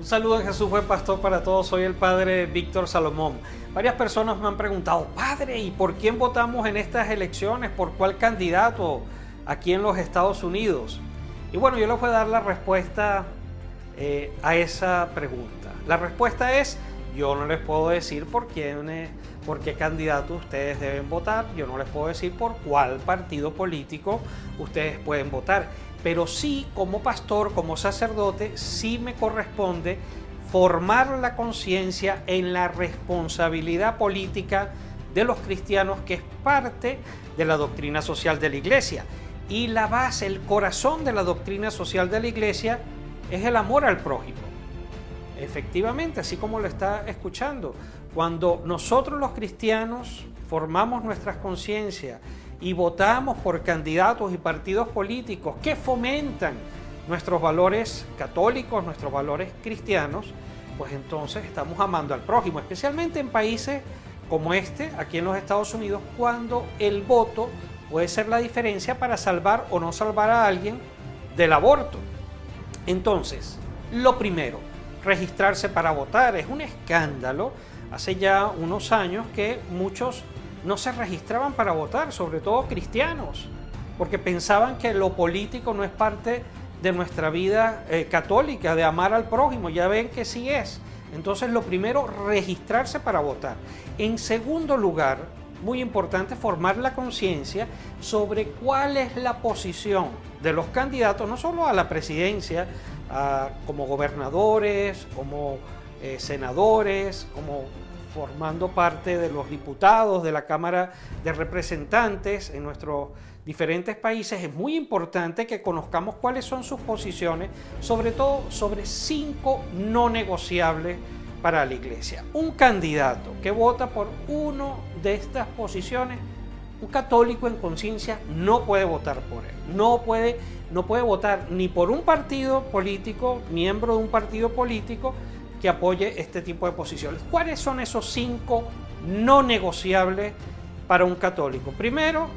saludo en Jesús buen pastor para todos, soy el padre Víctor Salomón. Varias personas me han preguntado, padre, ¿y por quién votamos en estas elecciones? ¿Por cuál candidato aquí en los Estados Unidos? Y bueno, yo les voy a dar la respuesta a esa pregunta. La respuesta es, yo no les puedo decir por qué candidato ustedes deben votar, yo no les puedo decir por cuál partido político ustedes pueden votar, pero sí, como pastor, como sacerdote, sí me corresponde formar la conciencia en la responsabilidad política de los cristianos, que es parte de la doctrina social de la Iglesia. Y la base, el corazón de la doctrina social de la Iglesia es el amor al prójimo. Efectivamente, así como lo está escuchando, cuando nosotros los cristianos formamos nuestras conciencias y votamos por candidatos y partidos políticos que fomentan nuestros valores católicos, nuestros valores cristianos, pues entonces estamos amando al prójimo, especialmente en países como este, aquí en los Estados Unidos, cuando el voto puede ser la diferencia para salvar o no salvar a alguien del aborto. Entonces, lo primero, registrarse para votar. Es un escándalo. Hace ya unos años que muchos no se registraban para votar, sobre todo cristianos, porque pensaban que lo político no es parte de nuestra vida católica, de amar al prójimo. Ya ven que sí es. Entonces, lo primero, registrarse para votar. En segundo lugar, muy importante, formar la conciencia sobre cuál es la posición de los candidatos, no solo a la presidencia, como gobernadores, como senadores, como formando parte de los diputados de la Cámara de Representantes en nuestros diferentes países. Es muy importante que conozcamos cuáles son sus posiciones, sobre todo sobre 5 no negociables para la Iglesia. Un candidato que vota por uno de estas posiciones, un católico en conciencia no puede votar por él. No puede votar ni por un partido político, miembro de un partido político que apoye este tipo de posiciones. ¿Cuáles son esos 5 no negociables para un católico? Primero,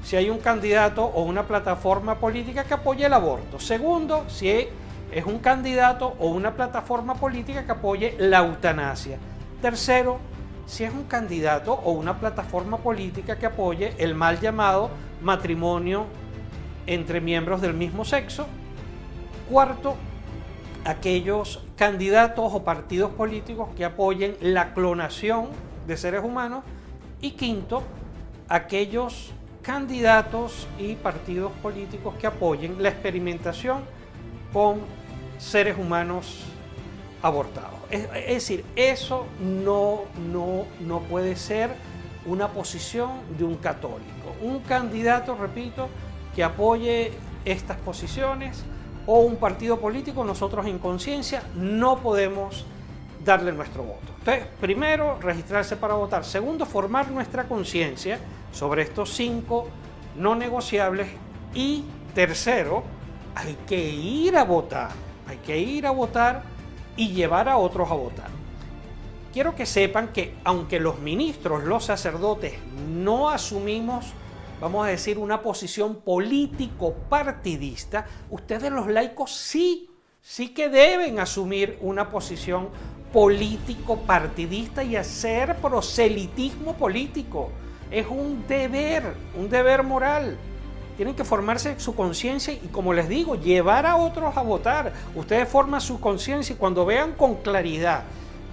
si hay un candidato o una plataforma política que apoye el aborto. Segundo, si es un candidato o una plataforma política que apoye la eutanasia. Tercero, si es un candidato o una plataforma política que apoye el mal llamado matrimonio entre miembros del mismo sexo. Cuarto, aquellos candidatos o partidos políticos que apoyen la clonación de seres humanos. Y quinto, aquellos candidatos y partidos políticos que apoyen la experimentación con seres humanos abortados. Es decir, eso no puede ser una posición de un católico. Un candidato, repito, que apoye estas posiciones o un partido político, nosotros en conciencia no podemos darle nuestro voto. Entonces, primero, registrarse para votar. Segundo, formar nuestra conciencia sobre estos 5 no negociables. Y tercero, hay que ir a votar. Hay que ir a votar y llevar a otros a votar. Quiero que sepan que aunque los ministros, los sacerdotes, no asumimos, vamos a decir, una posición político-partidista, ustedes los laicos sí que deben asumir una posición político-partidista y hacer proselitismo político. Es un deber moral. Tienen que formarse su conciencia y, como les digo, llevar a otros a votar. Ustedes forman su conciencia y cuando vean con claridad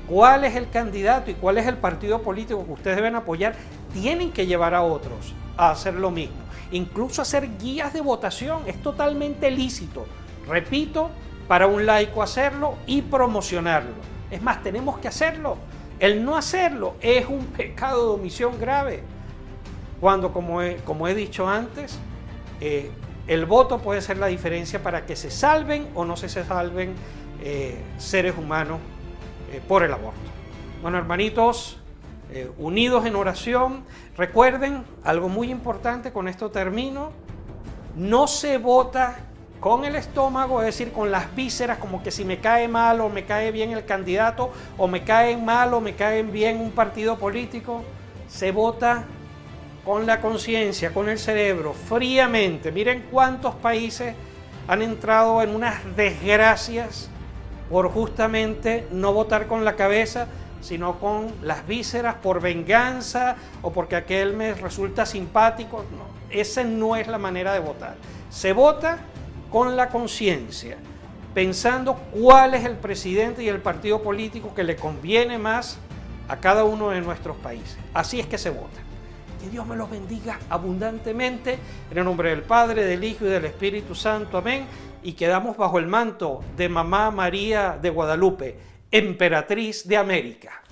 cuál es el candidato y cuál es el partido político que ustedes deben apoyar, tienen que llevar a otros a hacer lo mismo. Incluso hacer guías de votación es totalmente lícito. Repito, para un laico hacerlo y promocionarlo. Es más, tenemos que hacerlo. El no hacerlo es un pecado de omisión grave. Cuando, como he dicho antes, el voto puede ser la diferencia para que se salven o no se salven seres humanos por el aborto. Bueno, hermanitos, unidos en oración, recuerden algo muy importante, con esto termino: no se vota con el estómago, es decir, con las vísceras, como que si me cae mal o me cae bien el candidato, o me caen mal o me caen bien un partido político. Se vota con la conciencia, con el cerebro, fríamente. Miren cuántos países han entrado en unas desgracias por justamente no votar con la cabeza, sino con las vísceras, por venganza o porque aquel me resulta simpático. No, esa no es la manera de votar. Se vota con la conciencia, pensando cuál es el presidente y el partido político que le conviene más a cada uno de nuestros países. Así es que se vota. Que Dios me los bendiga abundantemente, en el nombre del Padre, del Hijo y del Espíritu Santo. Amén. Y quedamos bajo el manto de Mamá María de Guadalupe, Emperatriz de América.